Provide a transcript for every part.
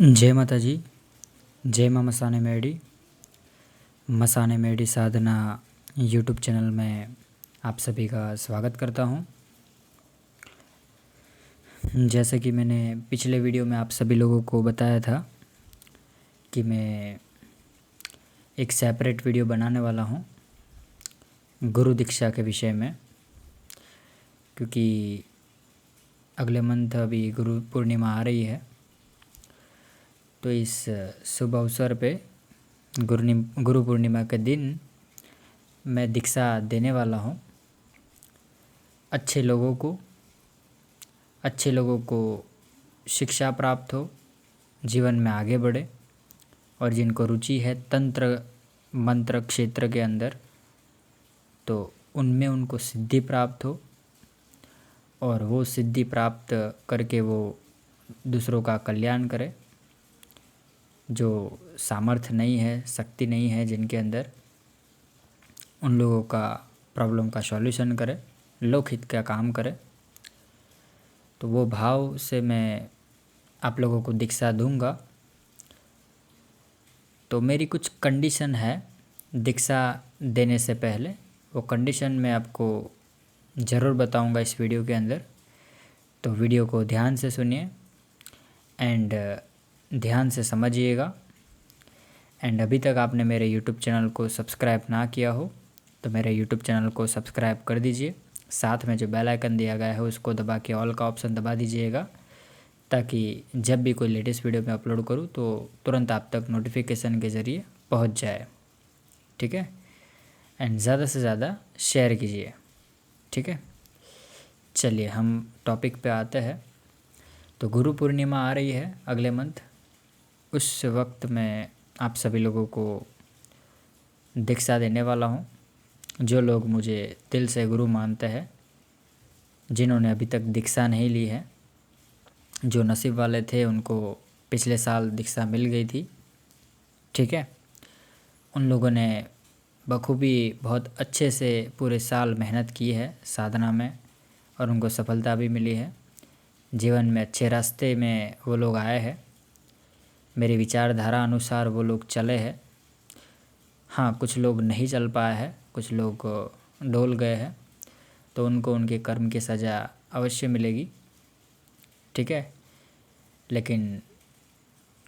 जय माता जी। जय माँ मसाने मेडी साधना यूट्यूब चैनल में आप सभी का स्वागत करता हूँ। जैसे कि मैंने पिछले वीडियो में आप सभी लोगों को बताया था कि मैं एक सेपरेट वीडियो बनाने वाला हूँ गुरु दीक्षा के विषय में, क्योंकि अगले मंथ अभी गुरु पूर्णिमा आ रही है। तो इस शुभ अवसर पे गुरु पूर्णिमा के दिन मैं दीक्षा देने वाला हूँ अच्छे लोगों को शिक्षा प्राप्त हो, जीवन में आगे बढ़े और जिनको रुचि है तंत्र मंत्र क्षेत्र के अंदर, तो उनमें उनको सिद्धि प्राप्त हो और वो सिद्धि प्राप्त करके वो दूसरों का कल्याण करे। जो सामर्थ्य नहीं है, शक्ति नहीं है जिनके अंदर, उन लोगों का प्रॉब्लम का सॉल्यूशन करे, लोकहित का काम करे। तो वो भाव से मैं आप लोगों को दीक्षा दूंगा। तो मेरी कुछ कंडीशन है दीक्षा देने से पहले, वो कंडीशन मैं आपको ज़रूर बताऊंगा इस वीडियो के अंदर। तो वीडियो को ध्यान से सुनिए एंड ध्यान से समझिएगा। एंड अभी तक आपने मेरे यूट्यूब चैनल को सब्सक्राइब ना किया हो तो मेरे यूट्यूब चैनल को सब्सक्राइब कर दीजिए। साथ में जो बेल आइकन दिया गया है उसको दबा के ऑल का ऑप्शन दबा दीजिएगा, ताकि जब भी कोई लेटेस्ट वीडियो मैं अपलोड करूँ तो तुरंत आप तक नोटिफिकेशन के ज़रिए पहुंच जाए। ठीक है। एंड ज़्यादा से ज़्यादा शेयर कीजिए। ठीक है। चलिए हम टॉपिक पे आते हैं। तो गुरु पूर्णिमा आ रही है अगले मंथ। उस वक्त मैं आप सभी लोगों को दीक्षा देने वाला हूँ। जो लोग मुझे दिल से गुरु मानते हैं, जिन्होंने अभी तक दीक्षा नहीं ली है, जो नसीब वाले थे उनको पिछले साल दीक्षा मिल गई थी। ठीक है। उन लोगों ने बखूबी बहुत अच्छे से पूरे साल मेहनत की है साधना में और उनको सफलता भी मिली है। जीवन में अच्छे रास्ते में वो लोग आए हैं, मेरी विचारधारा अनुसार वो लोग चले हैं। हाँ, कुछ लोग नहीं चल पाए हैं, कुछ लोग डोल गए हैं, तो उनको उनके कर्म की सज़ा अवश्य मिलेगी। ठीक है। लेकिन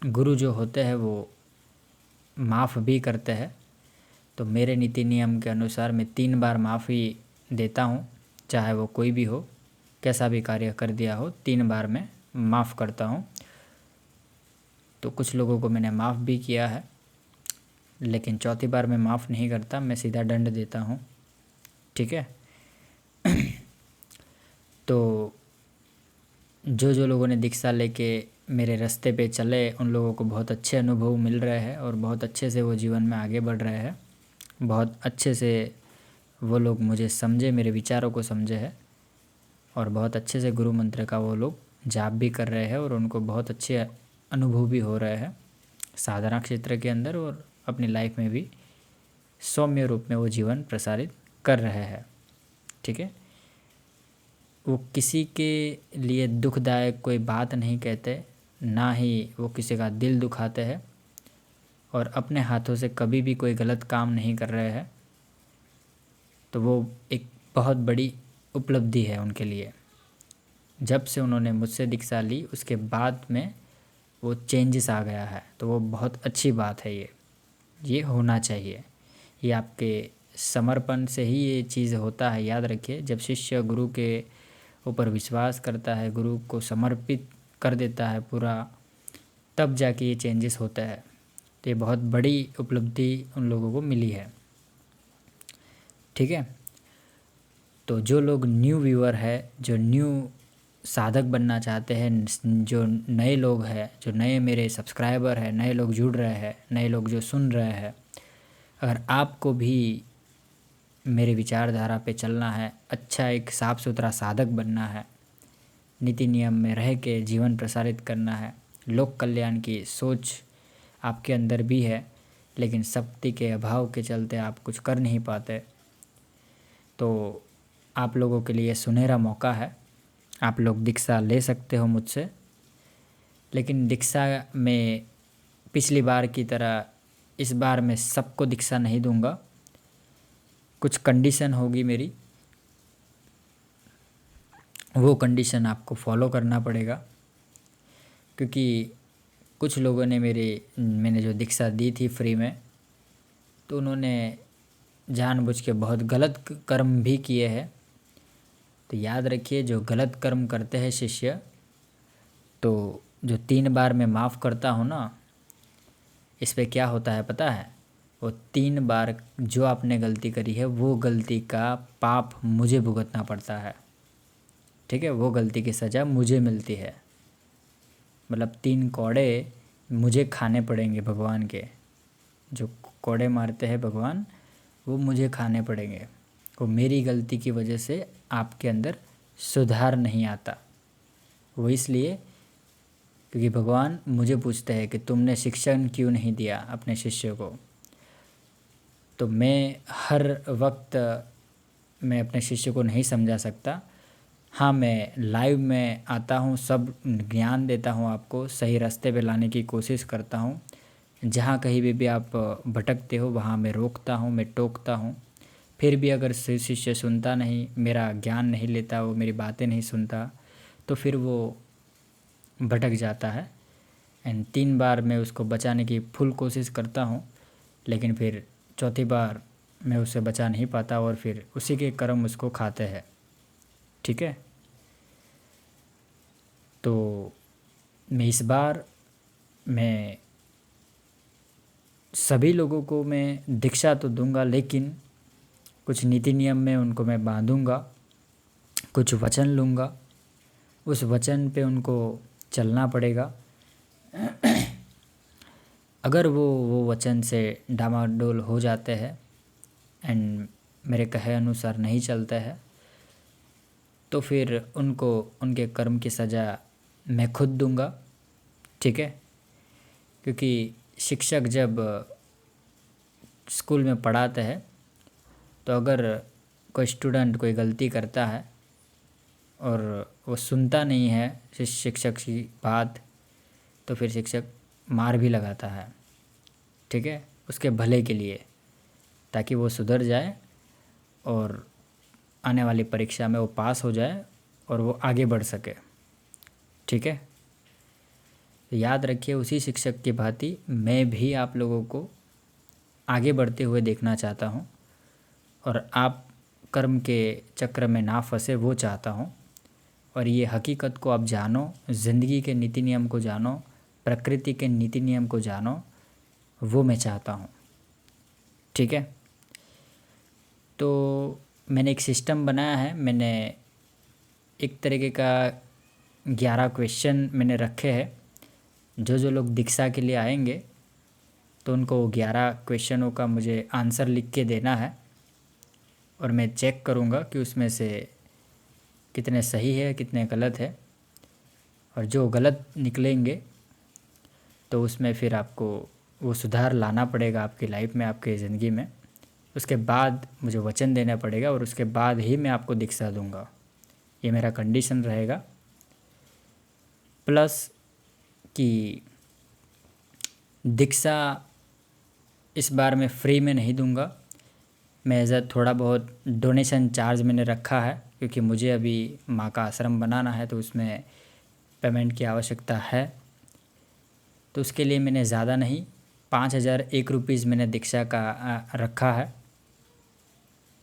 गुरु जो होते हैं वो माफ़ भी करते हैं। तो मेरे नीति नियम के अनुसार मैं 3 बार माफ़ी देता हूँ, चाहे वो कोई भी हो, कैसा भी कार्य कर दिया हो, 3 बार मैं माफ़ करता हूँ। तो कुछ लोगों को मैंने माफ़ भी किया है, लेकिन चौथी बार मैं माफ़ नहीं करता, मैं सीधा दंड देता हूँ। ठीक है। तो जो लोगों ने दीक्षा लेके मेरे रास्ते पे चले, उन लोगों को बहुत अच्छे अनुभव मिल रहे हैं और बहुत अच्छे से वो जीवन में आगे बढ़ रहे हैं। बहुत अच्छे से वो लोग मुझे समझे, मेरे विचारों को समझे हैं और बहुत अच्छे से गुरु मंत्र का वो लोग जाप भी कर रहे हैं और उनको बहुत अच्छे अनुभव भी हो रहे हैं साधना क्षेत्र के अंदर, और अपनी लाइफ में भी सौम्य रूप में वो जीवन प्रसारित कर रहे हैं। ठीक है। वो किसी के लिए दुखदायक कोई बात नहीं कहते, ना ही वो किसी का दिल दुखाते हैं और अपने हाथों से कभी भी कोई गलत काम नहीं कर रहे हैं। तो वो एक बहुत बड़ी उपलब्धि है उनके लिए। जब से उन्होंने मुझसे दीक्षा ली उसके बाद में वो चेंजेस आ गया है, तो वो बहुत अच्छी बात है। ये होना चाहिए। ये आपके समर्पण से ही ये चीज़ होता है, याद रखिए। जब शिष्य गुरु के ऊपर विश्वास करता है, गुरु को समर्पित कर देता है पूरा, तब जाके ये चेंजेस होता है। तो ये बहुत बड़ी उपलब्धि उन लोगों को मिली है। ठीक है। तो जो लोग न्यू व्यूअर है, जो न्यू साधक बनना चाहते हैं, जो नए लोग हैं, जो नए मेरे सब्सक्राइबर हैं, नए लोग जुड़ रहे हैं, नए लोग जो सुन रहे हैं, अगर आपको भी मेरे विचारधारा पे चलना है, अच्छा एक साफ़ सुथरा साधक बनना है, नीति नियम में रह के जीवन प्रसारित करना है, लोक कल्याण की सोच आपके अंदर भी है, लेकिन शक्ति के अभाव के चलते आप कुछ कर नहीं पाते, तो आप लोगों के लिए सुनहरा मौका है। आप लोग दीक्षा ले सकते हो मुझसे। लेकिन दीक्षा में पिछली बार की तरह इस बार मैं सबको दीक्षा नहीं दूंगा। कुछ कंडीशन होगी मेरी, वो कंडीशन आपको फॉलो करना पड़ेगा। क्योंकि कुछ लोगों ने मैंने जो दीक्षा दी थी फ्री में, तो उन्होंने जानबूझ के बहुत गलत कर्म भी किए हैं। तो याद रखिए, जो गलत कर्म करते हैं शिष्य, तो जो 3 बार मैं माफ़ करता हूँ ना, इस पे क्या होता है पता है? वो 3 बार जो आपने गलती करी है वो गलती का पाप मुझे भुगतना पड़ता है। ठीक है, वो गलती की सज़ा मुझे मिलती है। मतलब 3 कौड़े मुझे खाने पड़ेंगे भगवान के। जो कौड़े मारते हैं भगवान, वो मुझे खाने पड़ेंगे। वो मेरी गलती की वजह से आपके अंदर सुधार नहीं आता। वो इसलिए क्योंकि भगवान मुझे पूछते हैं कि तुमने शिक्षण क्यों नहीं दिया अपने शिष्य को। तो मैं हर वक्त मैं अपने शिष्य को नहीं समझा सकता। हाँ, मैं लाइव में आता हूँ, सब ज्ञान देता हूँ, आपको सही रास्ते पे लाने की कोशिश करता हूँ। जहाँ कहीं भी आप भटकते हो वहाँ मैं रोकता हूँ, मैं टोकता हूँ। फिर भी अगर शिष्य सुनता नहीं, मेरा ज्ञान नहीं लेता, वो मेरी बातें नहीं सुनता, तो फिर वो भटक जाता है। एंड 3 बार मैं उसको बचाने की फुल कोशिश करता हूँ, लेकिन फिर चौथी बार मैं उसे बचा नहीं पाता और फिर उसी के कर्म उसको खाते हैं। ठीक है, तो मैं इस बार मैं सभी लोगों को मैं दीक्षा तो दूंगा, लेकिन कुछ नीति नियम में उनको मैं बांधूंगा, कुछ वचन लूँगा, उस वचन पे उनको चलना पड़ेगा। अगर वो वचन से डामाडोल हो जाते हैं एंड मेरे कहे अनुसार नहीं चलते हैं, तो फिर उनको उनके कर्म की सज़ा मैं खुद दूंगा। ठीक है, क्योंकि शिक्षक जब स्कूल में पढ़ाते हैं, तो अगर कोई स्टूडेंट कोई गलती करता है और वो सुनता नहीं है शिक्षक की बात, तो फिर शिक्षक मार भी लगाता है। ठीक है, उसके भले के लिए, ताकि वो सुधर जाए और आने वाली परीक्षा में वो पास हो जाए और वो आगे बढ़ सके। ठीक है, तो याद रखिए, उसी शिक्षक की भांति मैं भी आप लोगों को आगे बढ़ते हुए देखना चाहता हूँ और आप कर्म के चक्र में ना फंसे, वो चाहता हूँ। और ये हकीकत को आप जानो, ज़िंदगी के नीति नियम को जानो, प्रकृति के नीति नियम को जानो, वो मैं चाहता हूँ। ठीक है, तो मैंने एक सिस्टम बनाया है। मैंने एक तरीके का 11 क्वेश्चन मैंने रखे हैं। जो लोग दीक्षा के लिए आएंगे, तो उनको 11 क्वेश्चनों का मुझे आंसर लिख के देना है और मैं चेक करूँगा कि उसमें से कितने सही है, कितने गलत है। और जो गलत निकलेंगे तो उसमें फिर आपको वो सुधार लाना पड़ेगा आपकी लाइफ में, आपकी ज़िंदगी में। उसके बाद मुझे वचन देना पड़ेगा और उसके बाद ही मैं आपको दीक्षा दूंगा। ये मेरा कंडीशन रहेगा। प्लस कि दीक्षा इस बार मैं फ्री में नहीं दूंगा। मैं एज थोड़ा बहुत डोनेशन चार्ज मैंने रखा है, क्योंकि मुझे अभी माँ का आश्रम बनाना है, तो उसमें पेमेंट की आवश्यकता है। तो उसके लिए मैंने ज़्यादा नहीं, 5001 रुपीज़ मैंने दीक्षा का रखा है।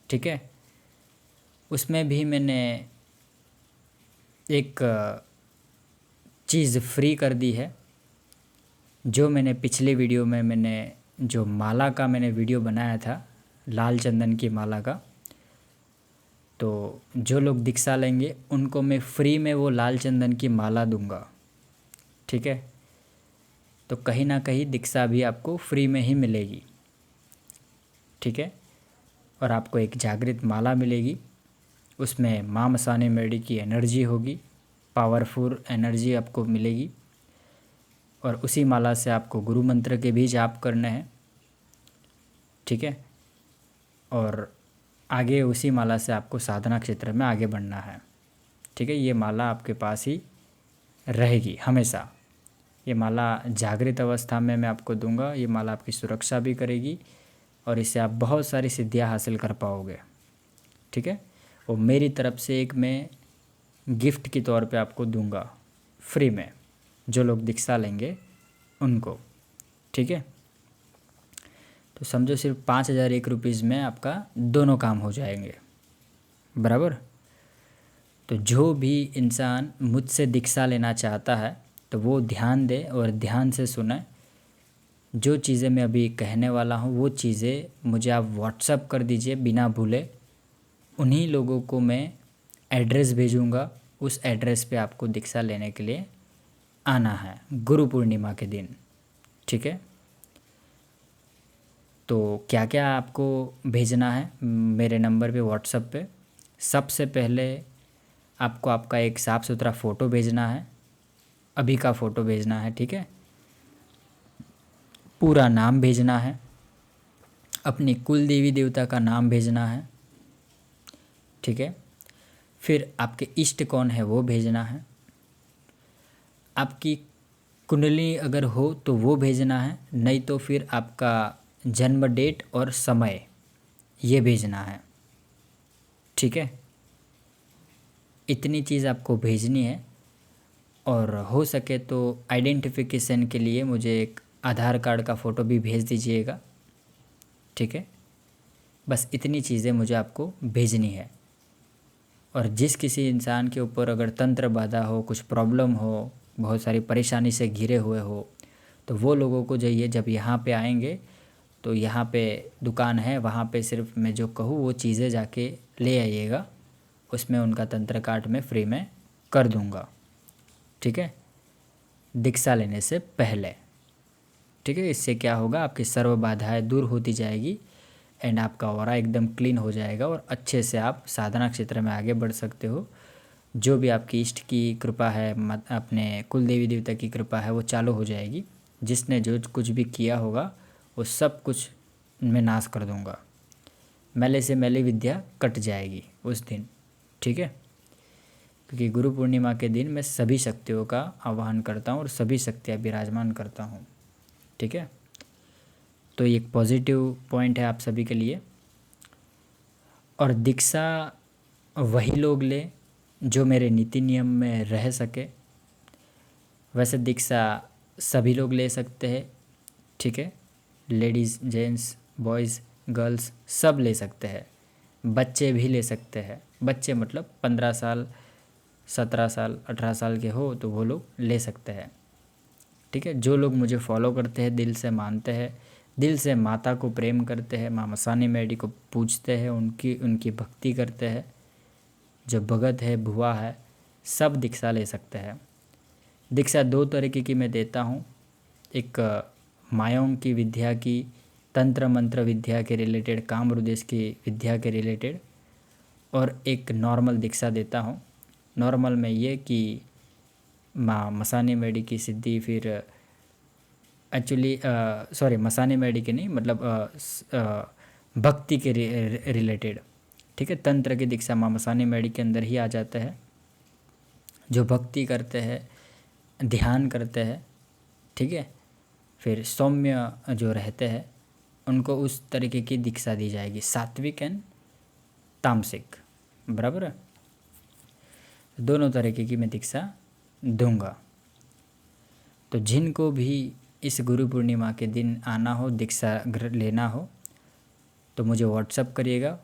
ठीक है, उसमें भी मैंने एक चीज़ फ्री कर दी है। जो मैंने पिछले वीडियो में मैंने जो माला का मैंने वीडियो बनाया था, लाल चंदन की माला का, तो जो लोग दीक्षा लेंगे उनको मैं फ्री में वो लाल चंदन की माला दूंगा। ठीक है, तो कहीं ना कहीं दीक्षा भी आपको फ्री में ही मिलेगी। ठीक है, और आपको एक जागृत माला मिलेगी, उसमें माँ मसाने मेडी की एनर्जी होगी, पावरफुल एनर्जी आपको मिलेगी। और उसी माला से आपको गुरु मंत्र के भी जाप करने हैं। ठीक है, और आगे उसी माला से आपको साधना क्षेत्र में आगे बढ़ना है। ठीक है, ये माला आपके पास ही रहेगी हमेशा। ये माला जागृत अवस्था में मैं आपको दूंगा। ये माला आपकी सुरक्षा भी करेगी और इससे आप बहुत सारी सिद्धियां हासिल कर पाओगे। ठीक है, और मेरी तरफ से एक मैं गिफ्ट के तौर पे आपको दूंगा फ्री में, जो लोग दीक्षा लेंगे उनको। ठीक है, तो समझो सिर्फ 5001 रुपीज़ में आपका दोनों काम हो जाएंगे, बराबर। तो जो भी इंसान मुझसे दीक्षा लेना चाहता है तो वो ध्यान दे और ध्यान से सुने। जो चीज़ें मैं अभी कहने वाला हूँ वो चीज़ें मुझे आप व्हाट्सअप कर दीजिए बिना भूले। उन्हीं लोगों को मैं एड्रेस भेजूँगा, उस एड्रेस पे आपको दीक्षा लेने के लिए आना है गुरु पूर्णिमा के दिन। ठीक है, तो क्या क्या आपको भेजना है मेरे नंबर पे व्हाट्सएप पे? सबसे पहले आपको आपका एक साफ़ सुथरा फ़ोटो भेजना है, अभी का फ़ोटो भेजना है। ठीक है, पूरा नाम भेजना है, अपनी कुल देवी देवता का नाम भेजना है। ठीक है, फिर आपके इष्ट कौन है वो भेजना है, आपकी कुंडली अगर हो तो वो भेजना है, नहीं तो फिर आपका जन्म डेट और समय ये भेजना है। ठीक है, इतनी चीज़ आपको भेजनी है। और हो सके तो आइडेंटिफिकेशन के लिए मुझे एक आधार कार्ड का फ़ोटो भी भेज दीजिएगा। ठीक है, बस इतनी चीज़ें मुझे आपको भेजनी है। और जिस किसी इंसान के ऊपर अगर तंत्र बाधा हो, कुछ प्रॉब्लम हो, बहुत सारी परेशानी से घिरे हुए हो, तो वो लोगों को जाइए, जब यहाँ पे आएंगे तो यहाँ पे दुकान है, वहाँ पे सिर्फ मैं जो कहूँ वो चीज़ें जाके ले आइएगा, उसमें उनका तंत्र काट मैं फ्री में कर दूँगा। ठीक है, दीक्षा लेने से पहले। ठीक है, इससे क्या होगा, आपकी सर्व बाधाएं दूर होती जाएगी एंड आपका ऑरा एकदम क्लीन हो जाएगा और अच्छे से आप साधना क्षेत्र में आगे बढ़ सकते हो। जो भी आपकी इष्ट की कृपा है, अपने कुल देवी देवता की कृपा है, वो चालू हो जाएगी। जिसने जो कुछ भी किया होगा वो सब कुछ मैं नाश कर दूंगा। मैले से मैले विद्या कट जाएगी उस दिन। ठीक है, क्योंकि गुरु पूर्णिमा के दिन मैं सभी शक्तियों का आवाहन करता हूँ और सभी शक्तियाँ विराजमान करता हूँ। ठीक है, तो ये एक पॉजिटिव पॉइंट है आप सभी के लिए। और दीक्षा वही लोग ले जो मेरे नीति नियम में रह सके। वैसे दीक्षा सभी लोग ले सकते हैं। ठीक है, लेडीज़, जेंट्स, बॉयज़, गर्ल्स सब ले सकते हैं। बच्चे भी ले सकते हैं। बच्चे मतलब 15 साल, 17 साल, 18 साल के हो तो वो लोग ले सकते हैं। ठीक है, जो लोग मुझे फॉलो करते हैं, दिल से मानते हैं, दिल से माता को प्रेम करते हैं, माँ मसानी मैडी को पूजते हैं, उनकी भक्ति करते हैं, जो भगत है, भुआ है, सब दीक्षा ले सकते हैं। दीक्षा दो तरीके की मैं देता हूँ। एक मायों की विद्या की, तंत्र मंत्र विद्या के रिलेटेड, काम रुदेश की विद्या के रिलेटेड, और एक नॉर्मल दीक्षा देता हूँ। नॉर्मल में ये कि माँ मसानी मैडी की सिद्धि, फिर एक्चुअली सॉरी मसानी मैडी की नहीं, मतलब भक्ति के रिलेटेड। ठीक है, तंत्र की दीक्षा माँ मसानी मैडी के अंदर ही आ जाता है। जो भक्ति करते हैं, ध्यान करते हैं, ठीक है, फिर सौम्य जो रहते हैं उनको उस तरीके की दीक्षा दी जाएगी, सात्विक एंड तामसिक, बराबर है। दोनों तरीके की मैं दीक्षा दूंगा। तो जिनको भी इस गुरु पूर्णिमा के दिन आना हो, दीक्षा लेना हो, तो मुझे व्हाट्सअप करिएगा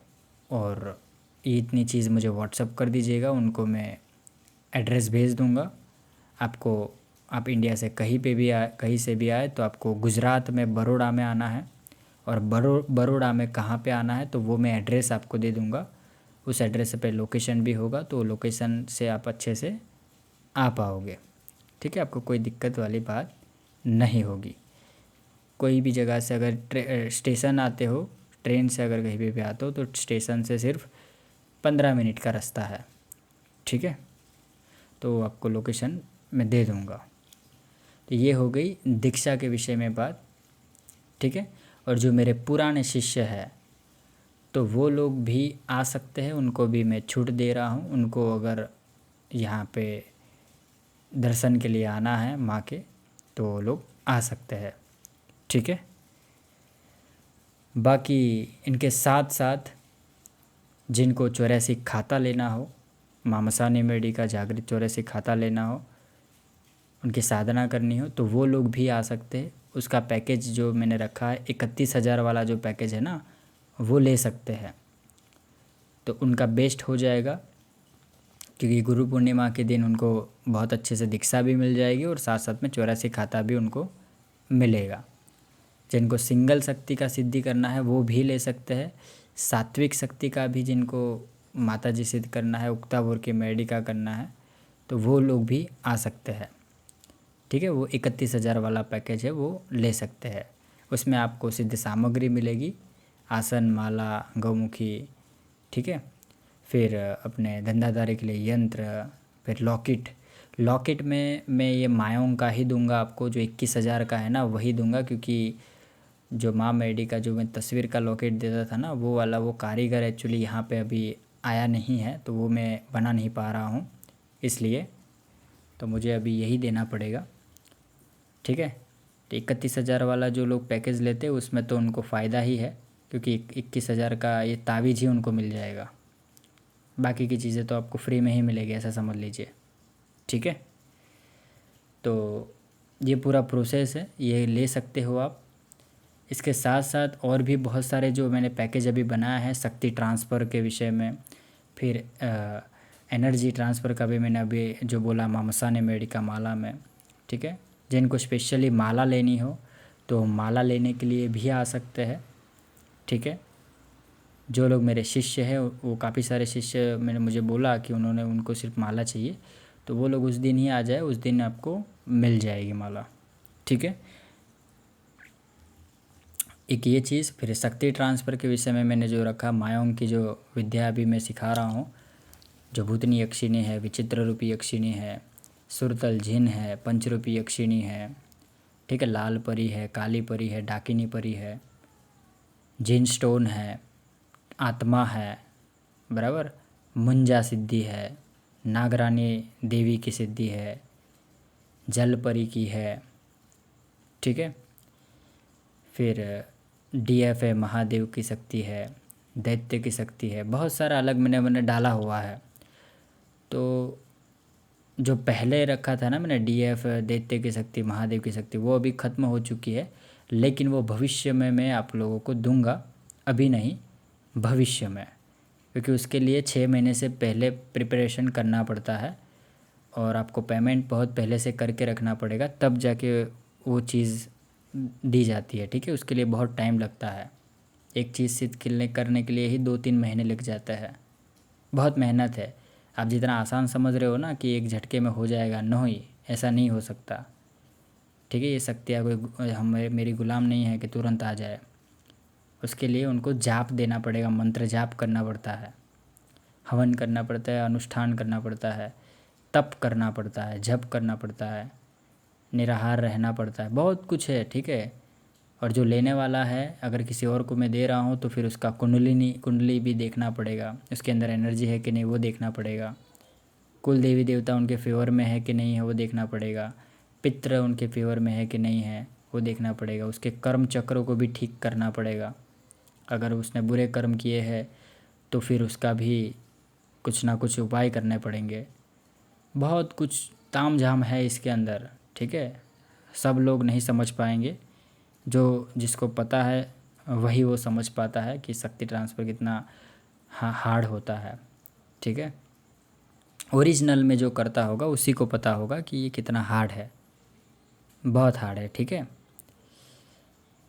और ये इतनी चीज़ मुझे व्हाट्सअप कर दीजिएगा, उनको मैं एड्रेस भेज दूंगा आपको। आप इंडिया से कहीं पे भी आए, कहीं से भी आए, तो आपको गुजरात में बड़ौदा में आना है। और बड़ौदा में कहाँ पे आना है तो वो मैं एड्रेस आपको दे दूंगा। उस एड्रेस पे लोकेशन भी होगा, तो लोकेशन से आप अच्छे से आ पाओगे। ठीक है, आपको कोई दिक्कत वाली बात नहीं होगी। कोई भी जगह से अगर स्टेशन आते हो, ट्रेन से अगर कहीं भी आते हो, तो स्टेशन से सिर्फ 15 मिनट का रास्ता है। ठीक है, तो आपको लोकेशन मैं दे दूँगा। तो ये हो गई दीक्षा के विषय में बात। ठीक है, और जो मेरे पुराने शिष्य हैं तो वो लोग भी आ सकते हैं, उनको भी मैं छूट दे रहा हूँ। उनको अगर यहाँ पे दर्शन के लिए आना है माँ के, तो वो लोग आ सकते हैं, ठीक है। बाकी इनके साथ साथ जिनको 84 खाता लेना हो, माँ मसानी मेडी का जागृत 84 खाता लेना हो, उनकी साधना करनी हो, तो वो लोग भी आ सकते हैं। उसका पैकेज जो मैंने रखा है 31,000 वाला जो पैकेज है ना, वो ले सकते हैं, तो उनका बेस्ट हो जाएगा, क्योंकि गुरु पूर्णिमा के दिन उनको बहुत अच्छे से दीक्षा भी मिल जाएगी और साथ साथ में 84 खाता भी उनको मिलेगा। जिनको सिंगल शक्ति का सिद्धि करना है वो भी ले सकते हैं। सात्विक शक्ति का भी जिनको माता जी सिद्ध करना है, उक्तापुर की मेडी का करना है, तो वो लोग भी आ सकते हैं, ठीक है। वो 31,000 वाला पैकेज है, वो ले सकते हैं। उसमें आपको सिद्ध सामग्री मिलेगी, आसन, माला, गौमुखी, ठीक है। फिर अपने धंधादारी के लिए यंत्र, फिर लॉकेट में मैं ये मायोंग का ही दूंगा आपको, जो 21,000 का है ना वही दूंगा, क्योंकि जो माँ मेडी का जो मैं तस्वीर का लॉकेट देता था ना, वो वाला वो कारीगर एक्चुअली यहाँ पे अभी आया नहीं है, तो वो मैं बना नहीं पा रहा हूँ, इसलिए तो मुझे अभी यही देना पड़ेगा, ठीक है। तो 31,000 वाला जो लोग पैकेज लेते हैं उसमें तो उनको फ़ायदा ही है, क्योंकि 21,000 का ये तावीज़ ही उनको मिल जाएगा। बाकी की चीज़ें तो आपको फ्री में ही मिलेगी, ऐसा समझ लीजिए, ठीक है। तो ये पूरा प्रोसेस है, ये ले सकते हो आप। इसके साथ साथ और भी बहुत सारे जो मैंने पैकेज अभी बनाया है शक्ति ट्रांसफ़र के विषय में, फिर एनर्जी ट्रांसफ़र का भी मैंने अभी जो बोला माँ मसानी मेडी का माला में, ठीक है। जिनको स्पेशली माला लेनी हो तो माला लेने के लिए भी आ सकते हैं, ठीक है। जो लोग मेरे शिष्य हैं, वो काफ़ी सारे शिष्य मैंने मुझे बोला कि उन्होंने उनको सिर्फ माला चाहिए, तो वो लोग उस दिन ही आ जाए, उस दिन आपको मिल जाएगी माला, ठीक है। एक ये चीज़। फिर शक्ति ट्रांसफ़र के विषय में मैंने जो रखा, मायोंग की जो विद्या अभी मैं सिखा रहा हूँ, जो भूतनी यक्षिणी है, विचित्र रूपी यक्षिणी है, सुरतल जिन है, पंचरूपी यक्षिणी है, ठीक है, लाल परी है, काली परी है, डाकिनी परी है, जिन स्टोन है, आत्मा है, बराबर, मुंजा सिद्धि है, नागरानी देवी की सिद्धि है, जल परी की है, ठीक है। फिर डीएफ है, महादेव की शक्ति है, दैत्य की शक्ति है, बहुत सारा अलग मैंने डाला हुआ है। तो जो पहले रखा था ना मैंने डीएफ, दैत्य की शक्ति, महादेव की शक्ति, वो अभी ख़त्म हो चुकी है, लेकिन वो भविष्य में मैं आप लोगों को दूंगा, अभी नहीं, भविष्य में, क्योंकि उसके लिए 6 महीने से पहले प्रिपरेशन करना पड़ता है और आपको पेमेंट बहुत पहले से करके रखना पड़ेगा, तब जाके वो चीज़ दी जाती है, ठीक है। उसके लिए बहुत टाइम लगता है, एक चीज़ सिद्ध करने के लिए ही 2-3 महीने लग जाता है, बहुत मेहनत है। आप जितना आसान समझ रहे हो ना कि एक झटके में हो जाएगा, नहीं, ऐसा नहीं हो सकता, ठीक है। ये शक्तियाँ कोई मेरी गुलाम नहीं है कि तुरंत आ जाए, उसके लिए उनको जाप देना पड़ेगा, मंत्र जाप करना पड़ता है, हवन करना पड़ता है, अनुष्ठान करना पड़ता है, तप करना पड़ता है, जप करना पड़ता है, निराहार रहना पड़ता है, बहुत कुछ है, ठीक है। और जो लेने वाला है, अगर किसी और को मैं दे रहा हूँ तो फिर उसका कुंडली भी देखना पड़ेगा, उसके अंदर एनर्जी है कि नहीं वो देखना पड़ेगा, कुल देवी देवता उनके फेवर में है कि नहीं है वो देखना पड़ेगा, पितृ उनके फेवर में है कि नहीं है वो देखना पड़ेगा, उसके कर्म चक्रों को भी ठीक करना पड़ेगा। अगर उसने बुरे कर्म किए हैं तो फिर उसका भी कुछ ना कुछ उपाय करने पड़ेंगे, बहुत कुछ तामझाम है इसके अंदर, ठीक है। सब लोग नहीं समझ पाएंगे, जो जिसको पता है वही वो समझ पाता है कि शक्ति ट्रांसफ़र कितना हार्ड होता है, ठीक है। ओरिजिनल में जो करता होगा उसी को पता होगा कि ये कितना हार्ड है, बहुत हार्ड है, ठीक है।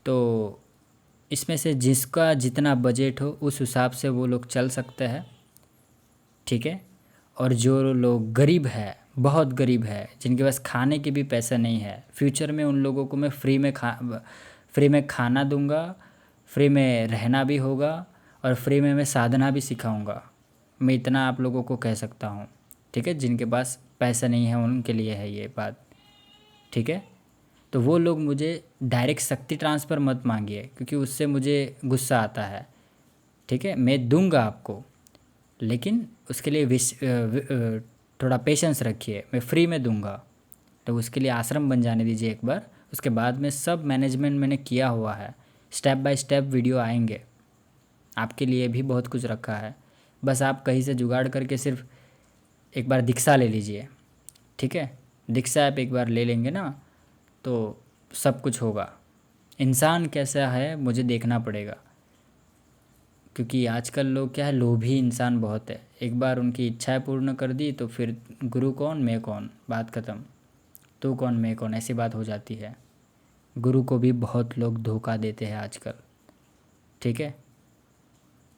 तो इसमें से जिसका जितना बजट हो उस हिसाब से वो लोग चल सकते हैं, ठीक है। और जो लोग गरीब है, बहुत गरीब है, जिनके पास खाने के भी पैसे नहीं है, फ्यूचर में उन लोगों को मैं फ्री में खाना दूंगा, फ्री में रहना भी होगा और फ्री में मैं साधना भी सिखाऊंगा, मैं इतना आप लोगों को कह सकता हूँ, ठीक है। जिनके पास पैसा नहीं है उनके लिए है ये बात, ठीक है। तो वो लोग मुझे डायरेक्ट शक्ति ट्रांसफ़र मत मांगिए, क्योंकि उससे मुझे गुस्सा आता है, ठीक है। मैं दूंगा आपको, लेकिन उसके लिए थोड़ा पेशेंस रखिए, मैं फ्री में दूंगा, तो उसके लिए आश्रम बन जाने दीजिए एक बार। उसके बाद में सब मैनेजमेंट मैंने किया हुआ है, स्टेप बाय स्टेप वीडियो आएंगे, आपके लिए भी बहुत कुछ रखा है। बस आप कहीं से जुगाड़ करके सिर्फ एक बार दीक्षा ले लीजिए, ठीक है। दीक्षा आप एक बार ले लेंगे ना तो सब कुछ होगा। इंसान कैसा है मुझे देखना पड़ेगा, क्योंकि आजकल लोग क्या है, लोभी इंसान बहुत है। एक बार उनकी इच्छाएं पूर्ण कर दी तो फिर गुरु कौन मैं कौन, बात ख़त्म। तू कौन मैं कौन, ऐसी बात हो जाती है। गुरु को भी बहुत लोग धोखा देते हैं आजकल, ठीक है।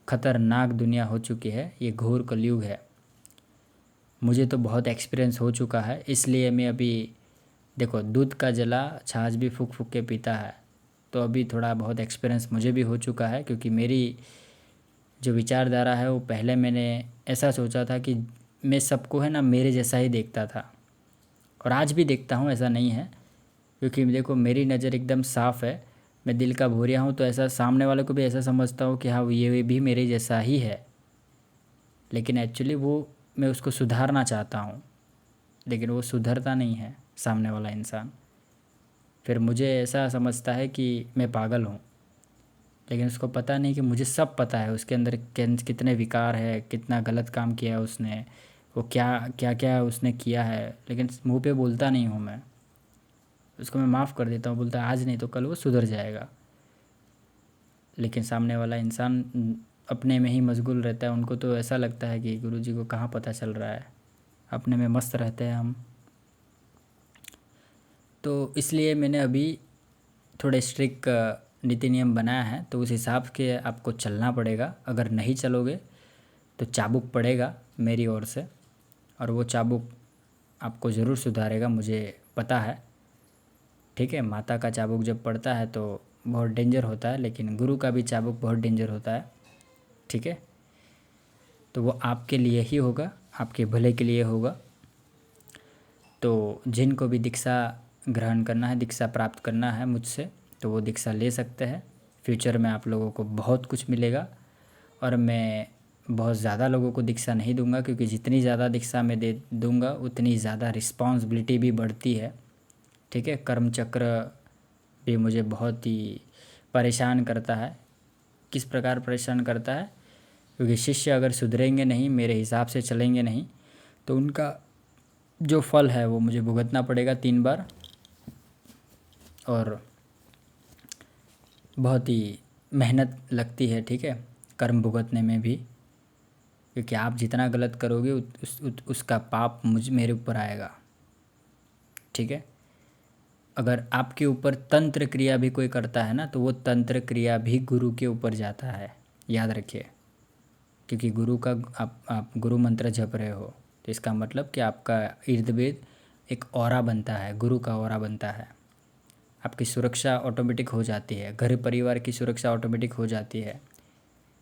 खतरनाक दुनिया हो चुकी है, ये घोर कलयुग है। मुझे तो बहुत एक्सपीरियंस हो चुका है, इसलिए मैं अभी देखो दूध का जला छाछ भी फूक फूक के पीता है। तो अभी थोड़ा बहुत एक्सपीरियंस मुझे भी हो चुका है, क्योंकि मेरी जो विचारधारा है वो पहले मैंने ऐसा सोचा था कि मैं सबको है ना मेरे जैसा ही देखता था, और आज भी देखता हूँ, ऐसा नहीं है। क्योंकि देखो मेरी नज़र एकदम साफ़ है, मैं दिल का भोरिया हूँ, तो ऐसा सामने वाले को भी ऐसा समझता हूँ कि हाँ ये भी मेरे जैसा ही है। लेकिन एक्चुअली वो मैं उसको सुधारना चाहता हूँ, लेकिन वो सुधरता नहीं है सामने वाला इंसान। फिर मुझे ऐसा समझता है कि मैं पागल हूँ, लेकिन उसको पता नहीं कि मुझे सब पता है उसके अंदर कितने विकार है, कितना गलत काम किया है उसने, वो क्या क्या क्या उसने किया है। लेकिन मुंह पे बोलता नहीं हूँ मैं, उसको मैं माफ़ कर देता हूँ, बोलता आज नहीं तो कल वो सुधर जाएगा। लेकिन सामने वाला इंसान अपने में ही मशगूल रहता है, उनको तो ऐसा लगता है कि गुरुजी को कहाँ पता चल रहा है, अपने में मस्त रहते हैं हम। तो इसलिए मैंने अभी थोड़े स्ट्रिक्ट नीति नियम बनाया है, तो उस हिसाब के आपको चलना पड़ेगा। अगर नहीं चलोगे तो चाबुक पड़ेगा मेरी ओर से, और वो चाबुक आपको ज़रूर सुधारेगा, मुझे पता है, ठीक है। माता का चाबुक जब पड़ता है तो बहुत डेंजर होता है, लेकिन गुरु का भी चाबुक बहुत डेंजर होता है, ठीक है। तो वो आपके लिए ही होगा, आपके भले के लिए होगा। तो जिनको भी दीक्षा ग्रहण करना है, दीक्षा प्राप्त करना है मुझसे, तो वो दीक्षा ले सकते हैं। फ्यूचर में आप लोगों को बहुत कुछ मिलेगा, और मैं बहुत ज़्यादा लोगों को दीक्षा नहीं दूंगा, क्योंकि जितनी ज़्यादा दीक्षा मैं दे दूंगा उतनी ज़्यादा रिस्पॉन्सिबिलिटी भी बढ़ती है, ठीक है। कर्म चक्र भी मुझे बहुत ही परेशान करता है। किस प्रकार परेशान करता है, क्योंकि शिष्य अगर सुधरेंगे नहीं, मेरे हिसाब से चलेंगे नहीं, तो उनका जो फल है वो मुझे भुगतना पड़ेगा 3 बार, और बहुत ही मेहनत लगती है, ठीक है, कर्म भुगतने में भी। क्योंकि आप जितना गलत करोगे उसका पाप मेरे ऊपर आएगा, ठीक है। अगर आपके ऊपर तंत्र क्रिया भी कोई करता है ना, तो वो तंत्र क्रिया भी गुरु के ऊपर जाता है, याद रखिए। क्योंकि गुरु का आप गुरु मंत्र जप रहे हो, तो इसका मतलब कि आपका इर्द गिर्द एक ऑरा बनता है, गुरु का ऑरा बनता है। आपकी सुरक्षा ऑटोमेटिक हो जाती है, घर परिवार की सुरक्षा ऑटोमेटिक हो जाती है,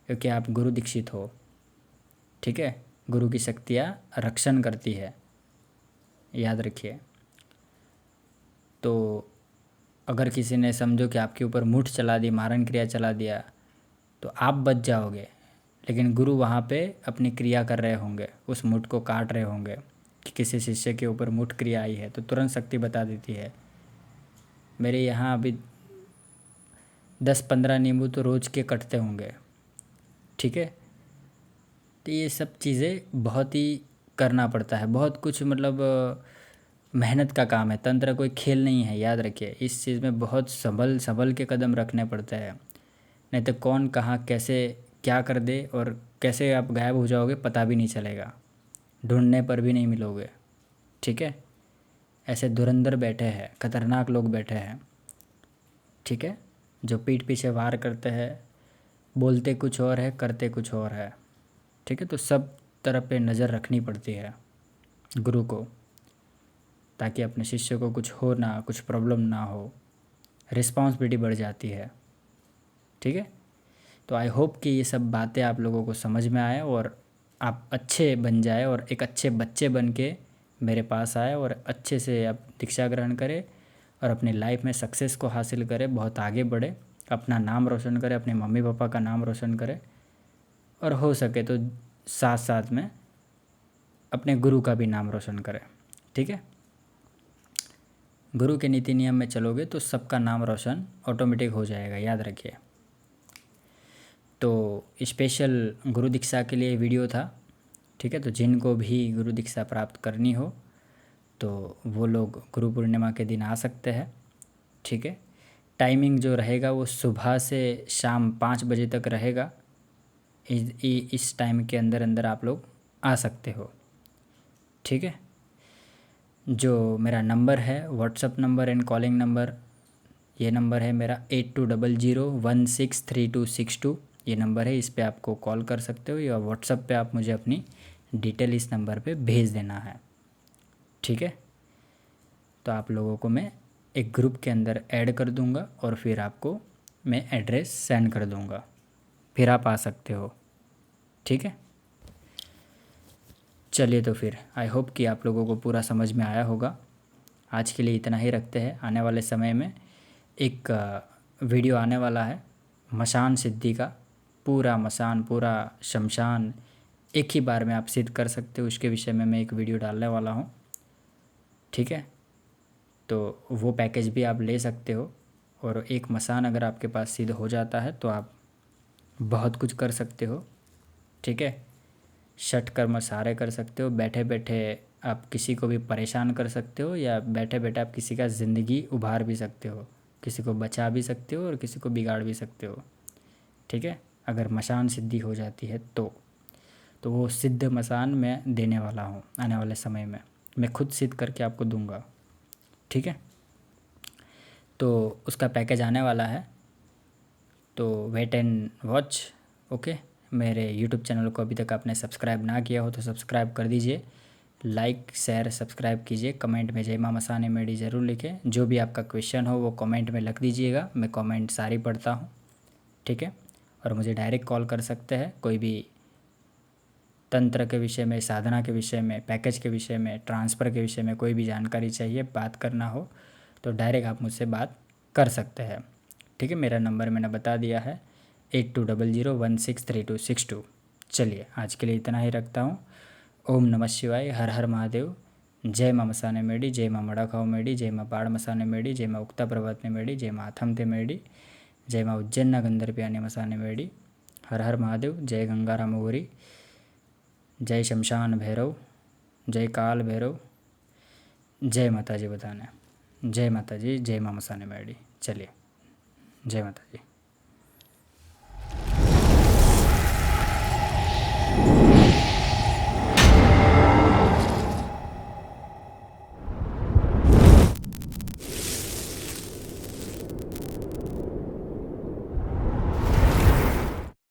क्योंकि आप गुरु दीक्षित हो, ठीक है। गुरु की शक्तियाँ रक्षण करती है, याद रखिए। तो अगर किसी ने समझो कि आपके ऊपर मुठ चला दी, मारण क्रिया चला दिया, तो आप बच जाओगे, लेकिन गुरु वहाँ पे अपनी क्रिया कर रहे होंगे, उस मुठ को काट रहे होंगे। कि किसी शिष्य के ऊपर मुठ क्रिया आई है तो तुरंत शक्ति बता देती है। मेरे यहाँ अभी 10-15 नींबू तो रोज़ के कटते होंगे, ठीक है। तो ये सब चीज़ें बहुत ही करना पड़ता है, बहुत कुछ, मतलब मेहनत का काम है। तंत्र कोई खेल नहीं है, याद रखिए। इस चीज़ में बहुत संभल संभल के कदम रखने पड़ते हैं, नहीं तो कौन कहाँ कैसे क्या कर दे और कैसे आप गायब हो जाओगे पता भी नहीं चलेगा, ढूंढने पर भी नहीं मिलोगे, ठीक है। ऐसे धुरंधर बैठे हैं, खतरनाक लोग बैठे हैं, ठीक है, जो पीठ पीछे वार करते हैं, बोलते कुछ और है करते कुछ और है, ठीक है। तो सब तरफ पे नज़र रखनी पड़ती है गुरु को, ताकि अपने शिष्य को कुछ हो ना, कुछ प्रॉब्लम ना हो, रिस्पॉन्सिबिलिटी बढ़ जाती है, ठीक है। तो आई होप कि ये सब बातें आप लोगों को समझ में आए, और आप अच्छे बन जाए, और एक अच्छे बच्चे बन के मेरे पास आए, और अच्छे से आप दीक्षा ग्रहण करें, और अपनी लाइफ में सक्सेस को हासिल करें, बहुत आगे बढ़े, अपना नाम रोशन करें, अपने मम्मी पापा का नाम रोशन करें, और हो सके तो साथ साथ में अपने गुरु का भी नाम रोशन करें, ठीक है। गुरु के नीति नियम में चलोगे तो सबका नाम रोशन ऑटोमेटिक हो जाएगा, याद रखिए। तो स्पेशल गुरु दीक्षा के लिए वीडियो था, ठीक है। तो जिनको भी गुरु दीक्षा प्राप्त करनी हो तो वो लोग गुरु पूर्णिमा के दिन आ सकते हैं, ठीक है। टाइमिंग जो रहेगा वो सुबह से शाम 5 बजे तक रहेगा। इस टाइम के अंदर अंदर आप लोग आ सकते हो, ठीक है। जो मेरा नंबर है WhatsApp number and calling number, ये नंबर है मेरा 8200163262, ये नंबर है। इस पे आपको कॉल कर सकते हो या व्हाट्सअप पे आप मुझे अपनी डिटेल इस नंबर पे भेज देना है, ठीक है। तो आप लोगों को मैं एक ग्रुप के अंदर ऐड कर दूंगा और फिर आपको मैं एड्रेस सेंड कर दूंगा, फिर आप आ सकते हो, ठीक है। चलिए तो फिर आई होप कि आप लोगों को पूरा समझ में आया होगा। आज के लिए इतना ही रखते हैं। आने वाले समय में एक वीडियो आने वाला है मशान सिद्धि का। पूरा मशान, पूरा शमशान एक ही बार में आप सिद्ध कर सकते हो, उसके विषय में मैं एक वीडियो डालने वाला हूँ, ठीक है। तो वो पैकेज भी आप ले सकते हो। और एक मसान अगर आपके पास सिद्ध हो जाता है तो आप बहुत कुछ कर सकते हो, ठीक है। षट कर्म सारे कर सकते हो। बैठे बैठे आप किसी को भी परेशान कर सकते हो या बैठे बैठे आप किसी का ज़िंदगी उभार भी सकते हो, किसी को बचा भी सकते हो और किसी को बिगाड़ भी सकते हो, ठीक है। अगर मशान सिद्धि हो जाती है तो वो सिद्ध मसान मैं देने वाला हूँ आने वाले समय में। मैं खुद सिद्ध करके आपको दूंगा, ठीक है। तो उसका पैकेज आने वाला है, तो वेट एंड वॉच, ओके। मेरे यूट्यूब चैनल को अभी तक आपने सब्सक्राइब ना किया हो तो सब्सक्राइब कर दीजिए। लाइक शेयर सब्सक्राइब कीजिए। कमेंट में जय मां मसाने मेडी ज़रूर लिखें। जो भी आपका क्वेश्चन हो वो कमेंट में लिख दीजिएगा, मैं कमेंट सारी पढ़ता हूँ, ठीक है। और मुझे डायरेक्ट कॉल कर सकते हैं। कोई भी तंत्र के विषय में, साधना के विषय में, पैकेज के विषय में, ट्रांसफ़र के विषय में कोई भी जानकारी चाहिए, बात करना हो तो डायरेक्ट आप मुझसे बात कर सकते हैं, ठीक है। मेरा नंबर मैंने बता दिया है 8200163262। चलिए आज के लिए इतना ही रखता हूँ। ओम नमः शिवाय, हर हर महादेव। जय मां मसाने मेडी, जय मां मड़ाखाओ मेडी, जय मां पाड़ मसाने मेडी, जय मां उक्ता पर्वतने मेडी, जय मां अथमते मेडी, जय मां उज्जैन गंधर प्याने मसाने मेडी। हर हर महादेव। जय गंगाराम ओरी, जय शमशान भैरव, जय काल भैरव, जय माता जी बताने, जय माता जी, जय मां मसाने मेडी। चलिए, जय माता जी।